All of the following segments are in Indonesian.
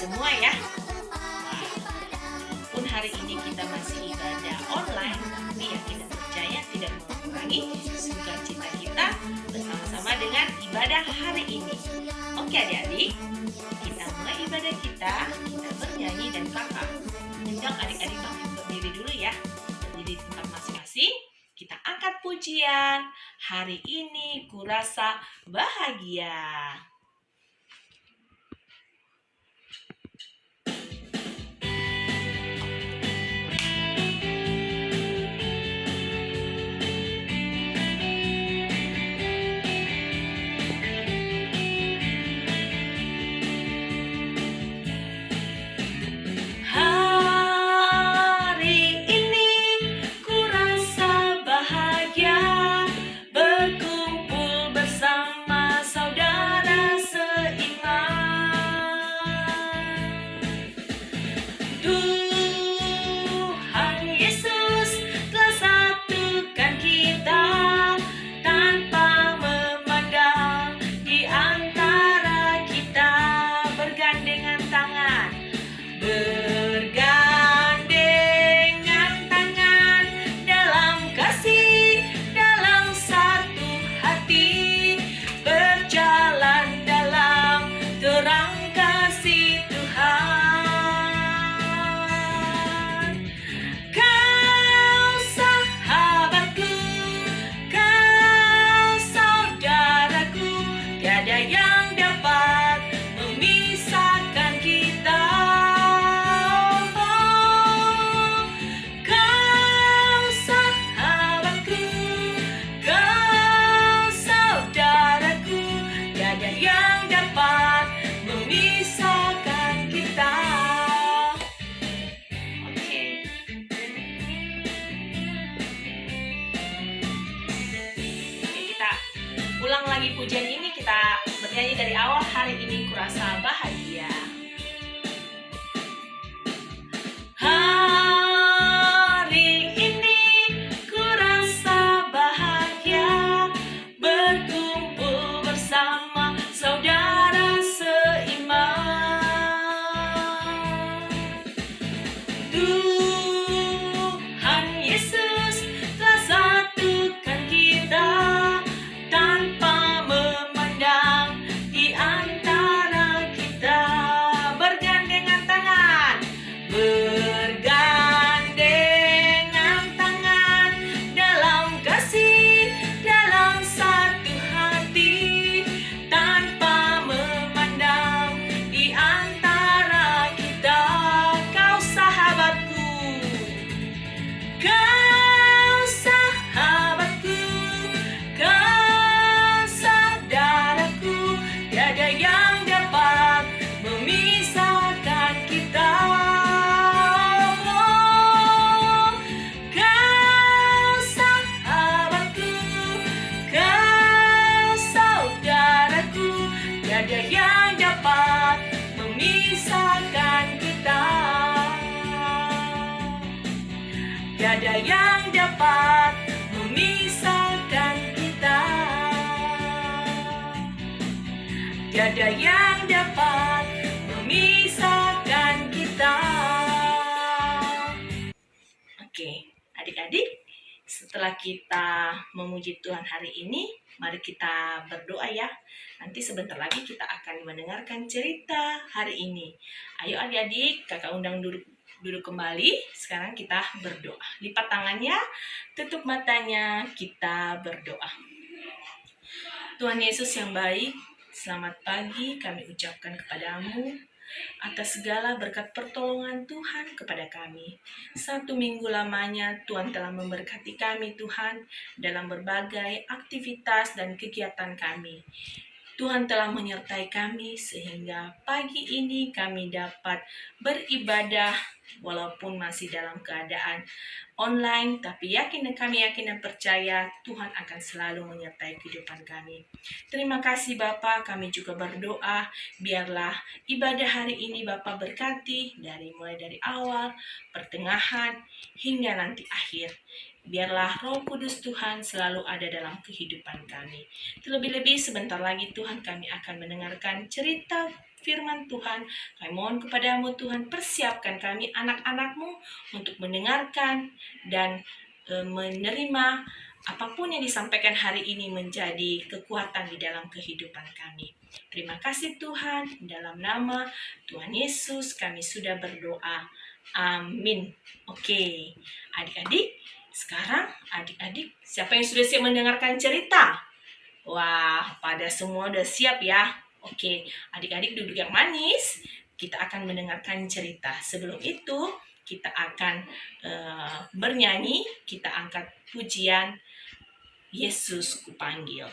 semua ya. Walaupun hari ini kita masih ibadah online, tapi yakin dan percaya tidak mengurangi sukacita kita bersama-sama dengan ibadah hari ini. Oke adik-adik, kita mulai ibadah kita bernyanyi dan kakak mengundang adik-adik berdiri dulu ya. Berdiri di tempat masing-masing. Kita angkat pujian. Hari ini kurasa bahagia. Ulang lagi pujian ini, kita bernyanyi dari awal. Hari ini kurasa bahagia. Hari ini kurasa bahagia, berkumpul bersama saudara seiman. Tuhan Yesus telah satukan kita tanpa memandang di antara kita. Bergandengan tangan, bergandengan tangan dalam kasih, dalam satu hati, tanpa memandang di antara kita. Kau sahabatku, kau sahabatku, kau saudaraku, tiada yang dapat memisahkan kita. Kau sahabatku, kau saudaraku, tiada yang dapat memisahkan kita. Tiada yang dapat memisahkan kita. Tiada yang dapat memisahkan kita. Oke, adik-adik, setelah kita memuji Tuhan hari ini, mari kita berdoa ya. Nanti sebentar lagi kita akan mendengarkan cerita hari ini. Ayo adik-adik, kakak undang duduk kembali. Sekarang kita berdoa. Lipat tangannya, tutup matanya, kita berdoa. Tuhan Yesus yang baik, selamat pagi kami ucapkan kepadamu atas segala berkat pertolongan Tuhan kepada kami. 1 minggu lamanya Tuhan telah memberkati kami Tuhan dalam berbagai aktivitas dan kegiatan kami. Tuhan telah menyertai kami sehingga pagi ini kami dapat beribadah walaupun masih dalam keadaan online, tapi kami yakin dan percaya Tuhan akan selalu menyertai kehidupan kami. Terima kasih Bapa, kami juga berdoa biarlah ibadah hari ini Bapa berkati mulai dari awal, pertengahan hingga nanti akhir. Biarlah Roh Kudus Tuhan selalu ada dalam kehidupan kami. Terlebih-lebih sebentar lagi Tuhan, kami akan mendengarkan cerita firman Tuhan. Kami mohon kepadamu Tuhan, persiapkan kami anak-anak-Mu untuk mendengarkan dan menerima apapun yang disampaikan hari ini menjadi kekuatan di dalam kehidupan kami. Terima kasih Tuhan, dalam nama Tuhan Yesus kami sudah berdoa. Amin. Oke, adik-adik, sekarang adik-adik siapa yang sudah siap mendengarkan cerita? Wah, pada semua udah siap ya. Oke, adik-adik duduk yang manis. Kita akan mendengarkan cerita. Sebelum itu, kita akan bernyanyi. Kita angkat pujian Yesus Kupanggil.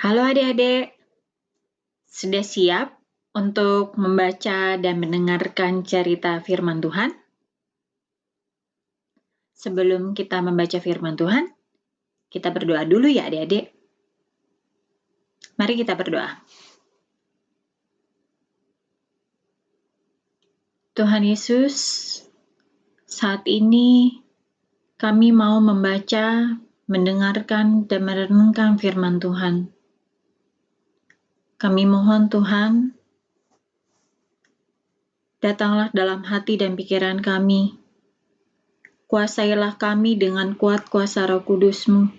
Halo adik-adik, sudah siap untuk membaca dan mendengarkan cerita firman Tuhan? Sebelum kita membaca firman Tuhan, kita berdoa dulu ya adik-adik. Mari kita berdoa. Tuhan Yesus, saat ini kami mau membaca, mendengarkan, dan merenungkan firman Tuhan. Kami mohon Tuhan, datanglah dalam hati dan pikiran kami. Kuasailah kami dengan kuat kuasa Roh Kudus-Mu,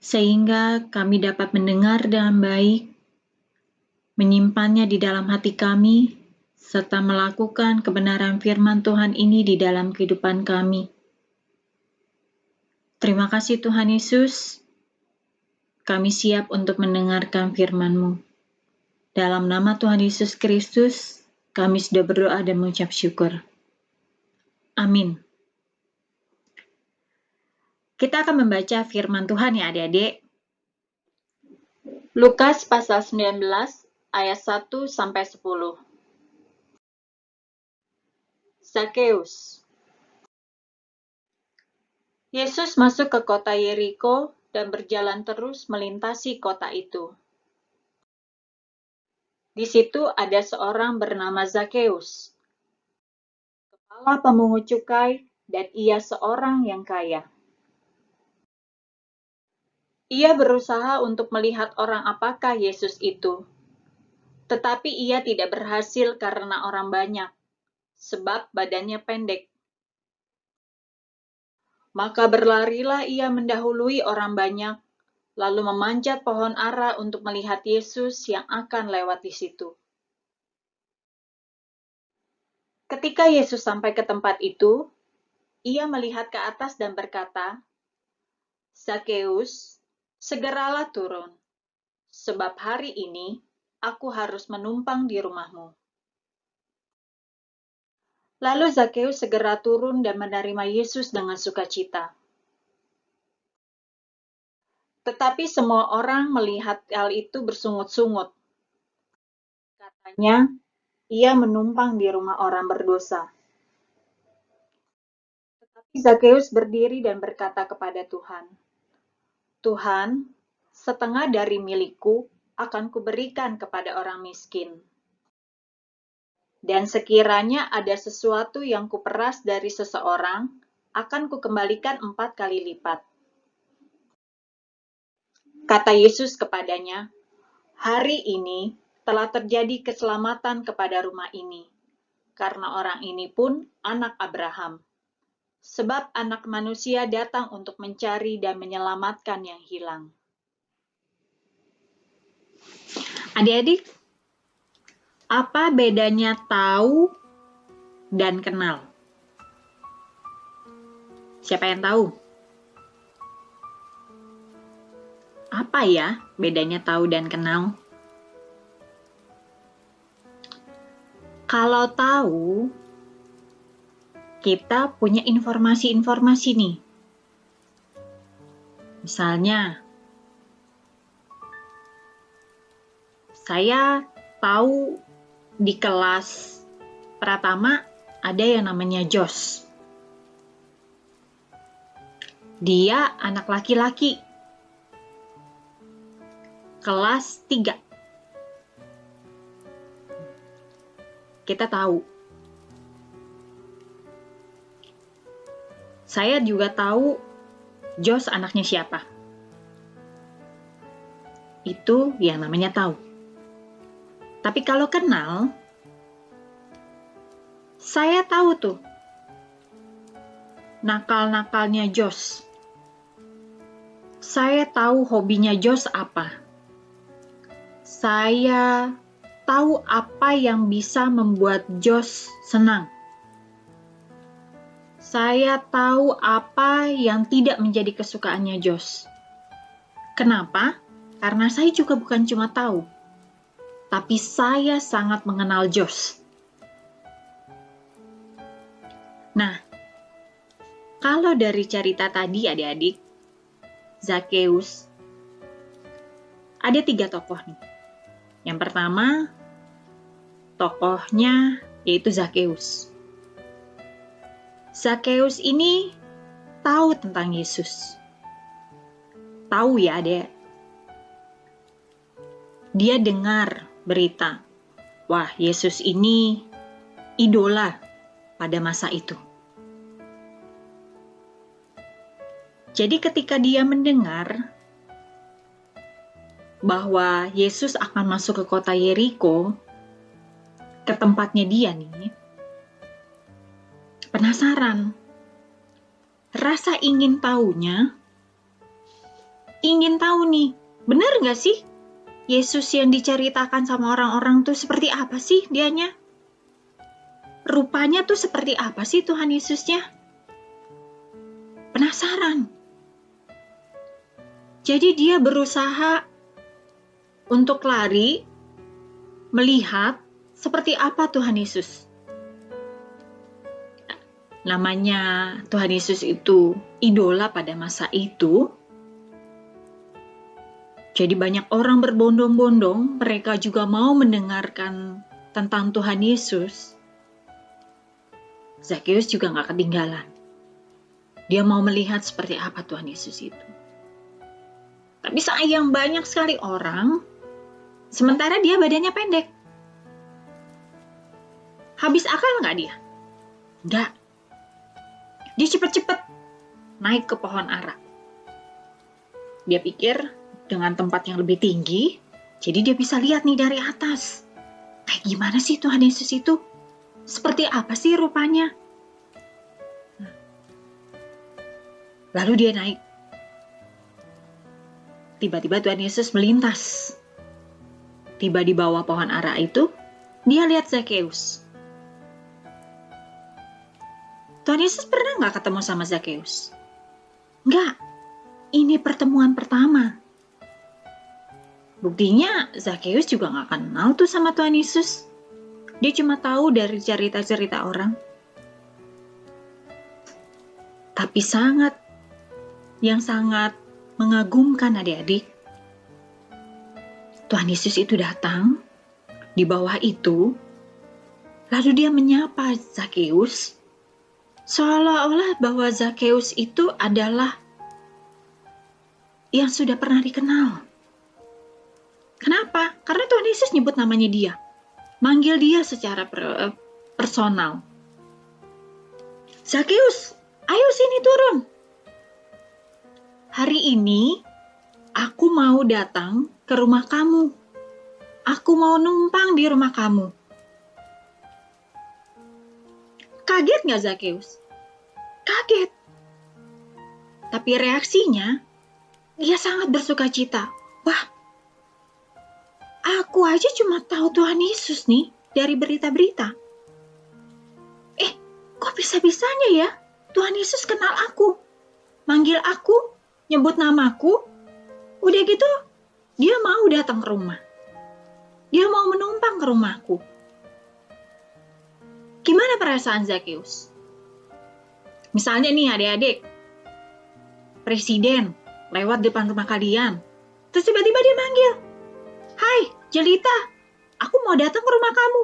sehingga kami dapat mendengar dengan baik, menyimpannya di dalam hati kami, serta melakukan kebenaran firman Tuhan ini di dalam kehidupan kami. Terima kasih Tuhan Yesus, kami siap untuk mendengarkan firman-Mu. Dalam nama Tuhan Yesus Kristus, kami sudah berdoa dan mengucap syukur. Amin. Kita akan membaca firman Tuhan ya adik-adik. Lukas pasal 19 ayat 1-10. Zakeus. Yesus masuk ke kota Yeriko dan berjalan terus melintasi kota itu. Di situ ada seorang bernama Zakeus, kepala pemungut cukai, dan ia seorang yang kaya. Ia berusaha untuk melihat orang apakah Yesus itu, tetapi ia tidak berhasil karena orang banyak, sebab badannya pendek. Maka berlarilah ia mendahului orang banyak, lalu memanjat pohon ara untuk melihat Yesus yang akan lewat di situ. Ketika Yesus sampai ke tempat itu, ia melihat ke atas dan berkata, "Zakeus, segeralah turun, sebab hari ini aku harus menumpang di rumahmu." Lalu Zakeus segera turun dan menerima Yesus dengan sukacita. Tetapi semua orang melihat hal itu bersungut-sungut. Katanya, ia menumpang di rumah orang berdosa. Tetapi Zakeus berdiri dan berkata kepada Tuhan, "Tuhan, setengah dari milikku akan kuberikan kepada orang miskin. Dan sekiranya ada sesuatu yang kuperas dari seseorang, akan kukembalikan 4 kali lipat." Kata Yesus kepadanya, "Hari ini telah terjadi keselamatan kepada rumah ini, karena orang ini pun anak Abraham. Sebab Anak Manusia datang untuk mencari dan menyelamatkan yang hilang." Adik-adik, apa bedanya tahu dan kenal? Siapa yang tahu? Apa ya bedanya tahu dan kenal? Kalau tahu, kita punya informasi-informasi nih. Misalnya, saya tahu di kelas Pratama ada yang namanya Jos. Dia anak laki-laki, kelas 3. Kita tahu. Saya juga tahu Jos anaknya siapa. Itu yang namanya tahu. Tapi kalau kenal, saya tahu tuh nakal-nakalnya Jos. Saya tahu hobinya Jos apa. Saya tahu apa yang bisa membuat Jos senang. Saya tahu apa yang tidak menjadi kesukaannya Jos. Kenapa? Karena saya juga bukan cuma tahu, tapi saya sangat mengenal Jos. Nah, kalau dari cerita tadi adik-adik, Zakeus, ada 3 tokoh nih. Yang pertama, tokohnya yaitu Zakeus. Zakeus ini tahu tentang Yesus. Tahu ya, Adek. Dia dengar berita, wah, Yesus ini idola pada masa itu. Jadi ketika dia mendengar bahwa Yesus akan masuk ke kota Yeriko, ke tempatnya dia nih, penasaran. Rasa ingin tahunya, ingin tahu nih, benar nggak sih Yesus yang diceritakan sama orang-orang tuh seperti apa sih dianya? Rupanya tuh seperti apa sih Tuhan Yesusnya? Penasaran. Jadi dia berusaha untuk lari, melihat seperti apa Tuhan Yesus. Namanya Tuhan Yesus itu idola pada masa itu. Jadi banyak orang berbondong-bondong, mereka juga mau mendengarkan tentang Tuhan Yesus. Zakeus juga gak ketinggalan. Dia mau melihat seperti apa Tuhan Yesus itu. Tapi sayang banyak sekali orang, sementara dia badannya pendek. Habis akal gak dia? Enggak. Dia cepet-cepet naik ke pohon ara. Dia pikir dengan tempat yang lebih tinggi, jadi dia bisa lihat nih dari atas. Kayak gimana sih Tuhan Yesus itu? Seperti apa sih rupanya? Lalu dia naik. Tiba-tiba Tuhan Yesus melintas. Tiba di bawah pohon ara itu, dia lihat Zakheus. Tuhan Yesus pernah nggak ketemu sama Zakheus? Nggak. Ini pertemuan pertama. Buktinya Zakheus juga nggak kenal tuh sama Tuhan Yesus. Dia cuma tahu dari cerita-cerita orang. Tapi yang sangat mengagumkan adik-adik, Tuhan Yesus itu datang di bawah itu, lalu dia menyapa Zakheus, seolah-olah bahwa Zakheus itu adalah yang sudah pernah dikenal. Kenapa? Karena Tuhan Yesus nyebut namanya dia, manggil dia secara personal. Zakheus, ayo sini turun. Hari ini aku mau datang ke rumah kamu. Aku mau numpang di rumah kamu. Kaget nggak Zakheus? Kaget. Tapi reaksinya, dia sangat bersuka cita. Wah, aku aja cuma tahu Tuhan Yesus nih dari berita-berita. Kok bisa-bisanya ya Tuhan Yesus kenal aku? Manggil aku, nyebut namaku. Udah gitu, dia mau datang ke rumah. Dia mau menumpang ke rumahku. Gimana perasaan Zakheus? Misalnya nih adik-adik, presiden lewat depan rumah kalian. Terus tiba-tiba dia manggil, "Hai, Jelita, aku mau datang ke rumah kamu."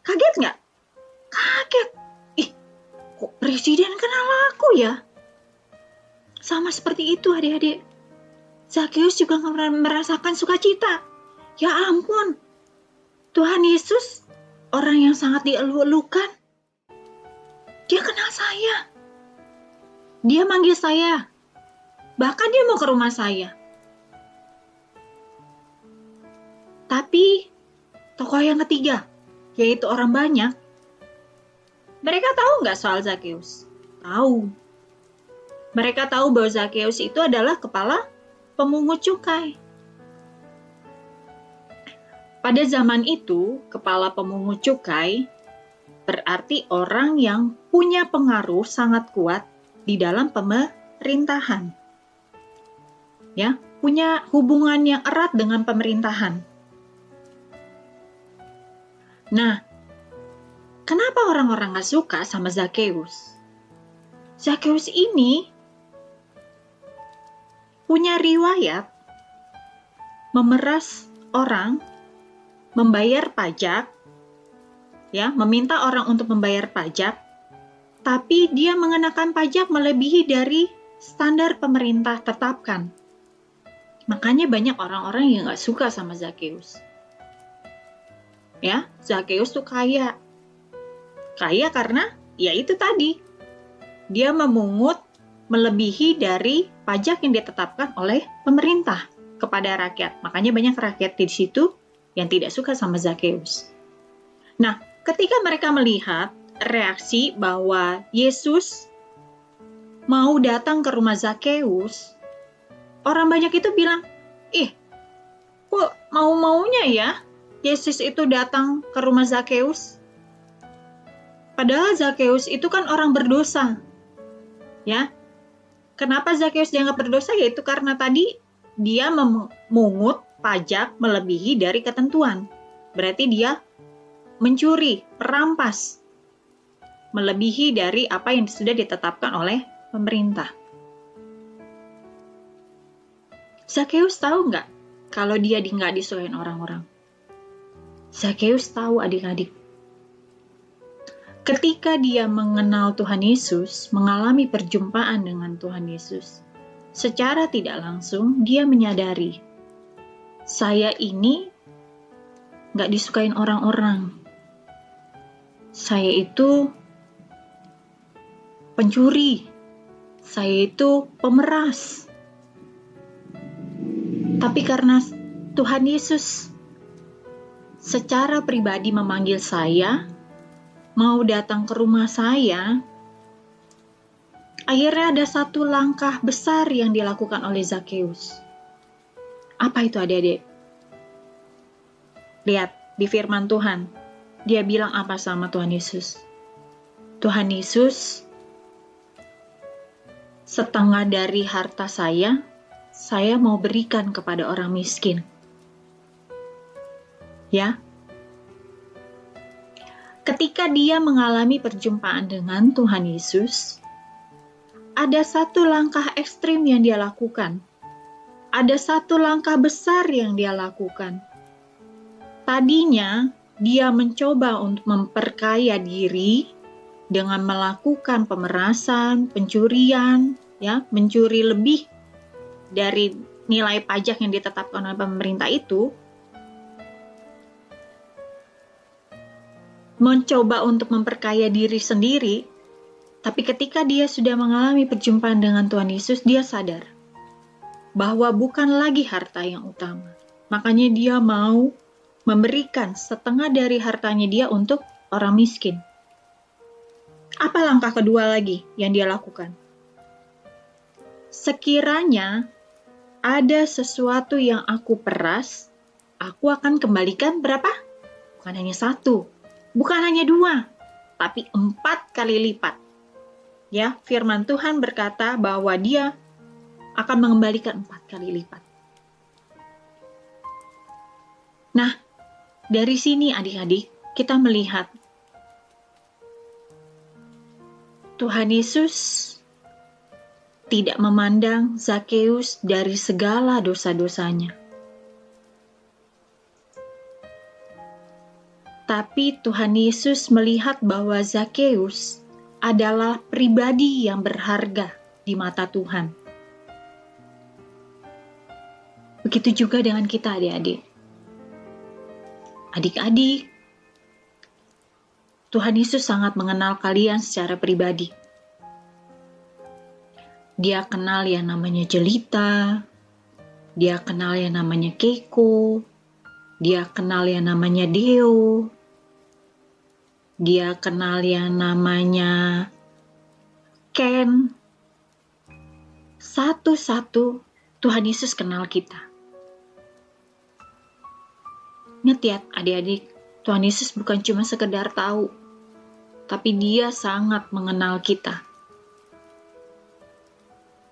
Kaget nggak? Kaget. Kok presiden kenal aku ya? Sama seperti itu adik-adik. Zakheus juga merasakan sukacita. Ya ampun, Tuhan Yesus, orang yang sangat dielu-elukan, dia kenal saya. Dia manggil saya. Bahkan dia mau ke rumah saya. Tapi, tokoh yang ketiga, yaitu orang banyak, mereka tahu nggak soal Zakheus? Tahu. Mereka tahu bahwa Zakheus itu adalah kepala pemungut cukai. Pada zaman itu, kepala pemungut cukai berarti orang yang punya pengaruh sangat kuat di dalam pemerintahan. Ya, punya hubungan yang erat dengan pemerintahan. Nah, kenapa orang-orang gak suka sama Zakheus? Zakheus ini punya riwayat memeras orang, membayar pajak, ya, meminta orang untuk membayar pajak, tapi dia mengenakan pajak melebihi dari standar pemerintah tetapkan. Makanya banyak orang-orang yang gak suka sama Zakheus. Ya, Zakheus tuh kaya. Kaya karena, ya itu tadi, dia memungut melebihi dari pajak yang ditetapkan oleh pemerintah kepada rakyat. Makanya banyak rakyat di situ yang tidak suka sama Zakheus. Nah, ketika mereka melihat reaksi bahwa Yesus mau datang ke rumah Zakheus, orang banyak itu bilang, kok mau-maunya ya Yesus itu datang ke rumah Zakheus? Padahal Zakheus itu kan orang berdosa. Ya. Kenapa Zakheus dianggap berdosa? Yaitu karena tadi dia memungut pajak melebihi dari ketentuan. Berarti dia mencuri, merampas, melebihi dari apa yang sudah ditetapkan oleh pemerintah. Zakheus tahu nggak kalau dia nggak disukain orang-orang? Zakheus tahu adik-adik. Ketika dia mengenal Tuhan Yesus, mengalami perjumpaan dengan Tuhan Yesus, secara tidak langsung dia menyadari, saya ini nggak disukain orang-orang. Saya itu pencuri. Saya itu pemeras. Tapi karena Tuhan Yesus secara pribadi memanggil saya, mau datang ke rumah saya, akhirnya ada satu langkah besar yang dilakukan oleh Zakheus. Apa itu adik-adik? Lihat di firman Tuhan, dia bilang apa sama Tuhan Yesus? Tuhan Yesus, setengah dari harta saya mau berikan kepada orang miskin. Ya, ketika dia mengalami perjumpaan dengan Tuhan Yesus, ada satu langkah ekstrim yang dia lakukan. Ada satu langkah besar yang dia lakukan. Tadinya, dia mencoba untuk memperkaya diri dengan melakukan pemerasan, pencurian, ya, mencuri lebih dari nilai pajak yang ditetapkan oleh pemerintah itu. Mencoba untuk memperkaya diri sendiri, tapi ketika dia sudah mengalami perjumpaan dengan Tuhan Yesus, dia sadar bahwa bukan lagi harta yang utama. Makanya dia mau memberikan setengah dari hartanya dia untuk orang miskin. Apa langkah kedua lagi yang dia lakukan? Sekiranya ada sesuatu yang aku peras, aku akan kembalikan berapa? Bukan hanya 1. Bukan hanya 2, tapi 4 kali lipat. Ya, firman Tuhan berkata bahwa dia akan mengembalikan 4 kali lipat. Nah, dari sini adik-adik, kita melihat Tuhan Yesus tidak memandang Zakheus dari segala dosa-dosanya. Tapi Tuhan Yesus melihat bahwa Zakheus adalah pribadi yang berharga di mata Tuhan. Begitu juga dengan kita adik-adik. Adik-adik, Tuhan Yesus sangat mengenal kalian secara pribadi. Dia kenal yang namanya Jelita, dia kenal yang namanya Keiko, dia kenal yang namanya Deo, dia kenal yang namanya Ken. Satu-satu Tuhan Yesus kenal kita. Ingat ya adik-adik, Tuhan Yesus bukan cuma sekedar tahu, tapi dia sangat mengenal kita.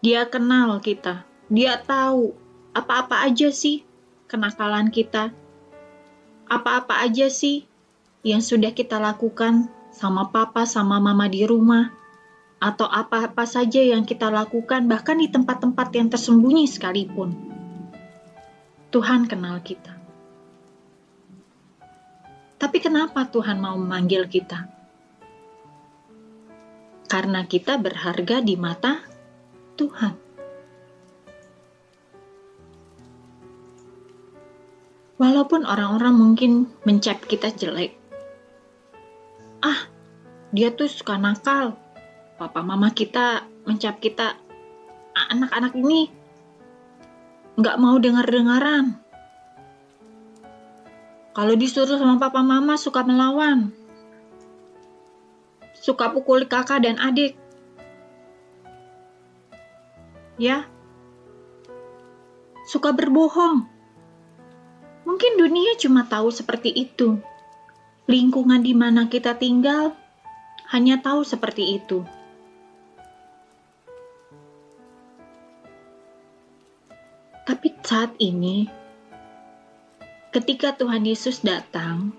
Dia kenal kita, dia tahu apa-apa aja sih kenakalan kita, apa-apa aja sih yang sudah kita lakukan sama papa, sama mama di rumah, atau apa-apa saja yang kita lakukan bahkan di tempat-tempat yang tersembunyi sekalipun. Tuhan kenal kita. Tapi kenapa Tuhan mau memanggil kita? Karena kita berharga di mata Tuhan. Walaupun orang-orang mungkin mencap kita jelek. Dia tuh suka nakal. Papa mama kita mencap kita, anak-anak ini nggak mau dengar-dengaran. Kalau disuruh sama papa mama suka melawan. Suka pukul kakak dan adik. Ya. Suka berbohong. Mungkin dunia cuma tahu seperti itu. Lingkungan di mana kita tinggal hanya tahu seperti itu. Tapi saat ini, ketika Tuhan Yesus datang,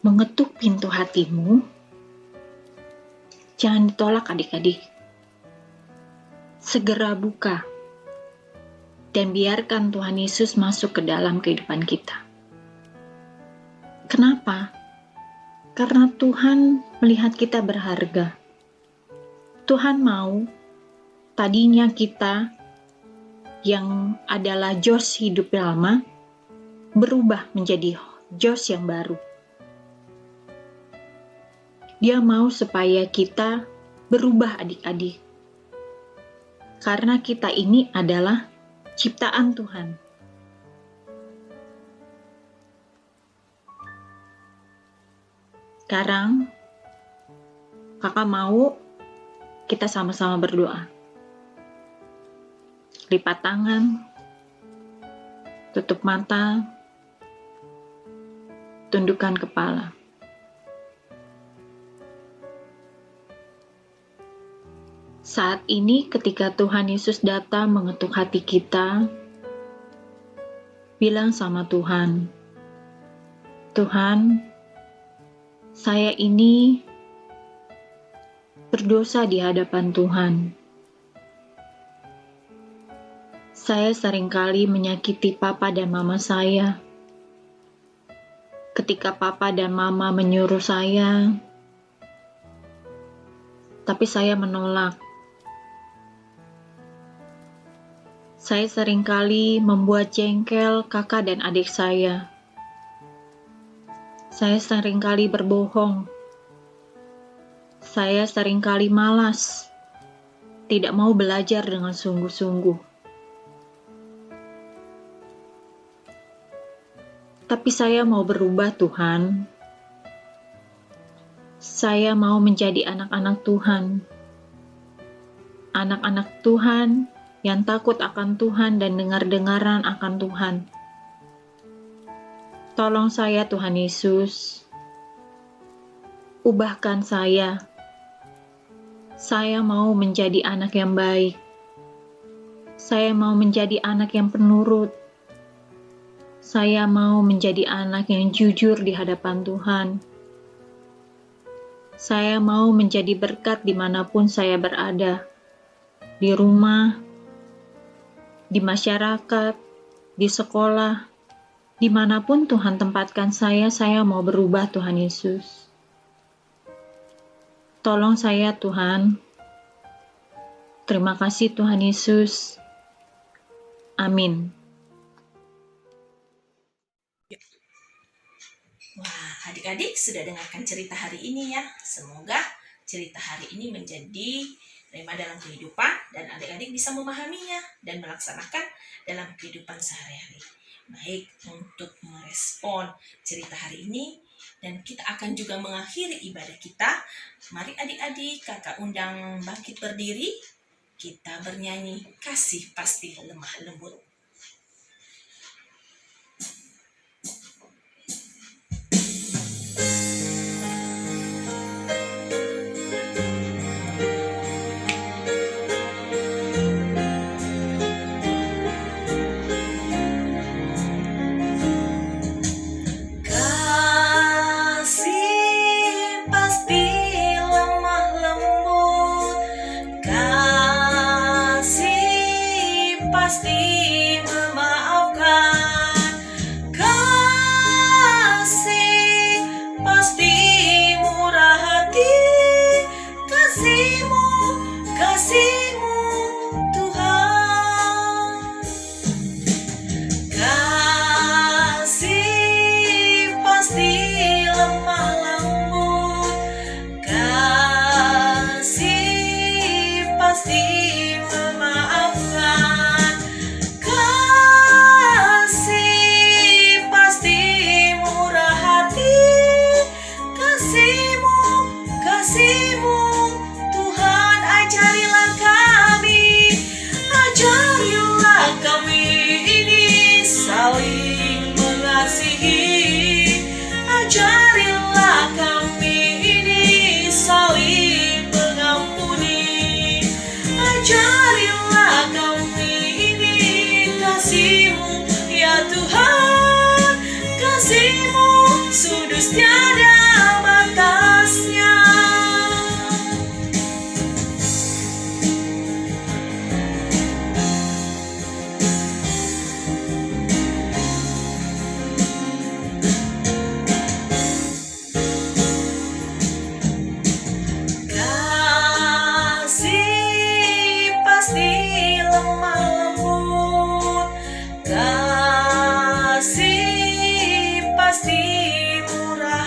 mengetuk pintu hatimu, jangan ditolak adik-adik. Segera buka, dan biarkan Tuhan Yesus masuk ke dalam kehidupan kita. Kenapa? Karena Tuhan melihat kita berharga. Tuhan mau tadinya kita yang adalah Jos hidup lama berubah menjadi Jos yang baru. Dia mau supaya kita berubah adik-adik. Karena kita ini adalah ciptaan Tuhan. Sekarang Kakak mau kita sama-sama berdoa. Lipat tangan, tutup mata, tundukkan kepala. Saat ini ketika Tuhan Yesus datang mengetuk hati kita, bilang sama Tuhan, Tuhan, saya ini berdosa di hadapan Tuhan. Saya seringkali menyakiti papa dan mama saya. Ketika papa dan mama menyuruh saya, tapi saya menolak. Saya seringkali membuat jengkel kakak dan adik saya. Saya seringkali berbohong. Saya seringkali malas, tidak mau belajar dengan sungguh-sungguh. Tapi saya mau berubah, Tuhan. Saya mau menjadi anak-anak Tuhan. Anak-anak Tuhan yang takut akan Tuhan dan dengar-dengaran akan Tuhan. Tolong saya, Tuhan Yesus. Ubahkan saya. Saya mau menjadi anak yang baik. Saya mau menjadi anak yang penurut. Saya mau menjadi anak yang jujur di hadapan Tuhan. Saya mau menjadi berkat dimanapun saya berada. Di rumah, di masyarakat, di sekolah, dimanapun Tuhan tempatkan saya mau berubah, Tuhan Yesus. Tolong saya, Tuhan. Terima kasih, Tuhan Yesus. Amin. Wah, adik-adik sudah dengarkan cerita hari ini ya. Semoga cerita hari ini menjadi rema dalam kehidupan dan adik-adik bisa memahaminya dan melaksanakan dalam kehidupan sehari-hari. Baik, untuk merespon cerita hari ini dan kita akan juga mengakhiri ibadah kita. Mari adik-adik, kakak undang bangkit berdiri. Kita bernyanyi Kasih Pasti Lemah Lembut. Pasti memaafkan, kasih pasti murah hati, kasih-Mu Tuhan. Kasih pasti lemah lembut, kasih pasti memaafkan. Kasih-Mu Tuhan, ajarilah kami ini saling mengasihi. Ajarilah kami ini saling mengampuni. Ajarilah kami ini kasih-Mu ya Tuhan. Kasih-Mu sudus tiada batasnya. Kasih pasti murah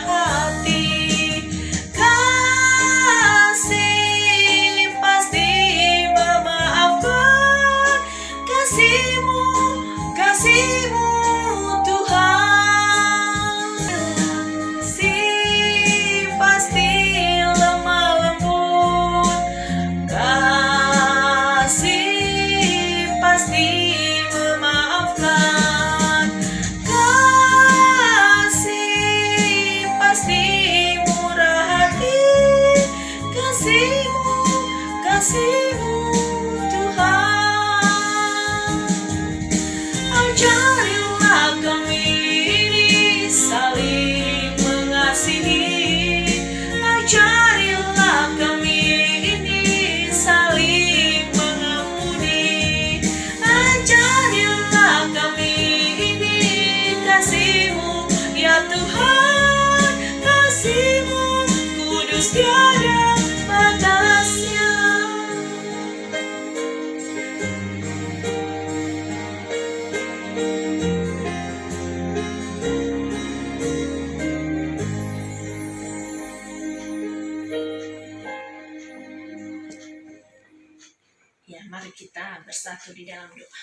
tiada batasnya. Ya, mari kita bersatu di dalam doa.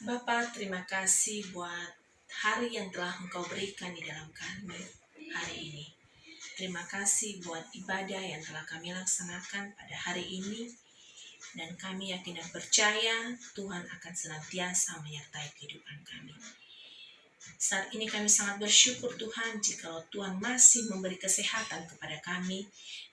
Bapa, terima kasih buat hari yang telah Engkau berikan di dalam kami hari ini. Terima kasih buat ibadah yang telah kami laksanakan pada hari ini. Dan kami yakin dan percaya Tuhan akan senantiasa menyertai kehidupan kami. Saat ini kami sangat bersyukur Tuhan jika Tuhan masih memberi kesehatan kepada kami,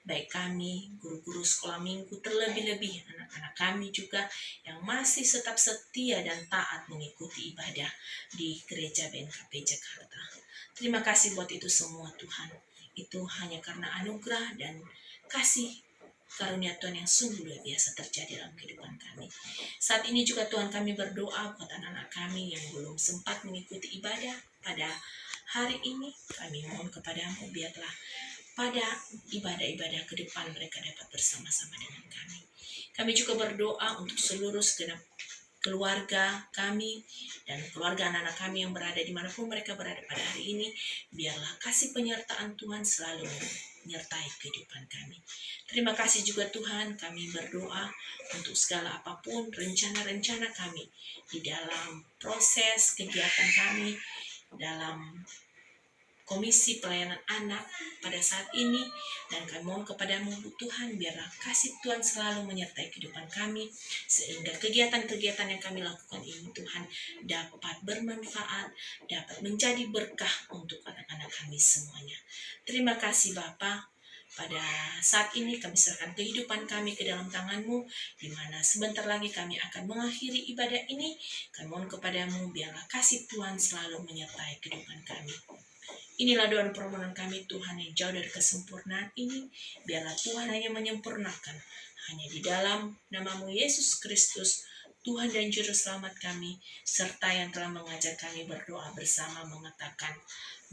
baik kami, guru-guru sekolah minggu, terlebih-lebih anak-anak kami juga yang masih tetap setia dan taat mengikuti ibadah di Gereja BNKP Jakarta. Terima kasih buat itu semua Tuhan. Itu hanya karena anugerah dan kasih karunia Tuhan yang sungguh luar biasa terjadi dalam kehidupan kami. Saat ini juga Tuhan kami berdoa buat anak-anak kami yang belum sempat mengikuti ibadah pada hari ini. Kami mohon kepadamu biarlah pada ibadah-ibadah ke depan mereka dapat bersama-sama dengan kami. Kami juga berdoa untuk seluruh segenap keluarga kami dan keluarga anak-anak kami yang berada dimanapun mereka berada pada hari ini. Biarlah kasih penyertaan Tuhan selalu menyertai kehidupan kami. Terima kasih juga Tuhan, kami berdoa untuk segala apapun rencana-rencana kami di dalam proses kegiatan kami dalam Komisi Pelayanan Anak pada saat ini, dan kami mohon kepadamu Tuhan, biarlah kasih Tuhan selalu menyertai kehidupan kami, sehingga kegiatan-kegiatan yang kami lakukan ini Tuhan dapat bermanfaat, dapat menjadi berkah untuk anak-anak kami semuanya. Terima kasih Bapa. Pada saat ini kami serahkan kehidupan kami ke dalam tangan-Mu, di mana sebentar lagi kami akan mengakhiri ibadah ini. Kami mohon kepadamu, biarlah kasih Tuhan selalu menyertai kehidupan kami. Inilah doa dan permohonan kami Tuhan yang jauh dari kesempurnaan ini. Biarlah Tuhan hanya menyempurnakan. Hanya di dalam nama-Mu Yesus Kristus, Tuhan dan Juru Selamat kami, serta yang telah mengajar kami berdoa bersama mengatakan,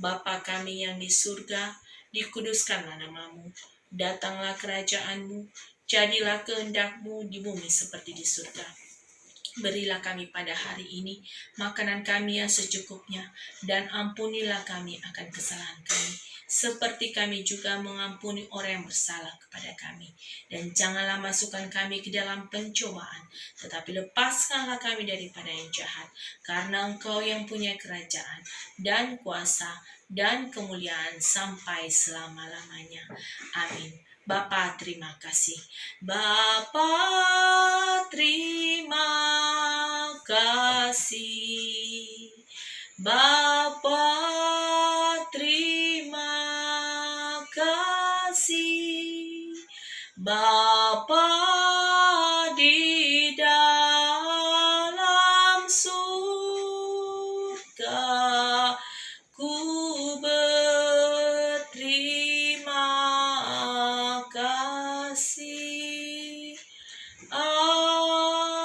Bapa kami yang di surga, dikuduskanlah nama-Mu, datanglah kerajaan-Mu, jadilah kehendak-Mu di bumi seperti di surga. Berilah kami pada hari ini makanan kami yang secukupnya, dan ampunilah kami akan kesalahan kami, seperti kami juga mengampuni orang yang bersalah kepada kami. Dan janganlah masukkan kami ke dalam pencobaan, tetapi lepaskanlah kami daripada yang jahat, karena Engkau yang punya kerajaan, dan kuasa, dan kemuliaan sampai selama-lamanya. Amin. Bapa, terima kasih. Bapa, terima kasih. Bapa, terima kasih. Bapa di dalam surga, ku berterima kasih. Amin.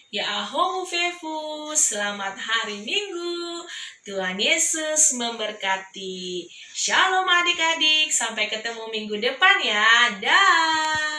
Ya Ahomu Fefu, selamat hari Minggu. Tuhan Yesus memberkati. Shalom adik-adik, sampai ketemu minggu depan ya. Dah.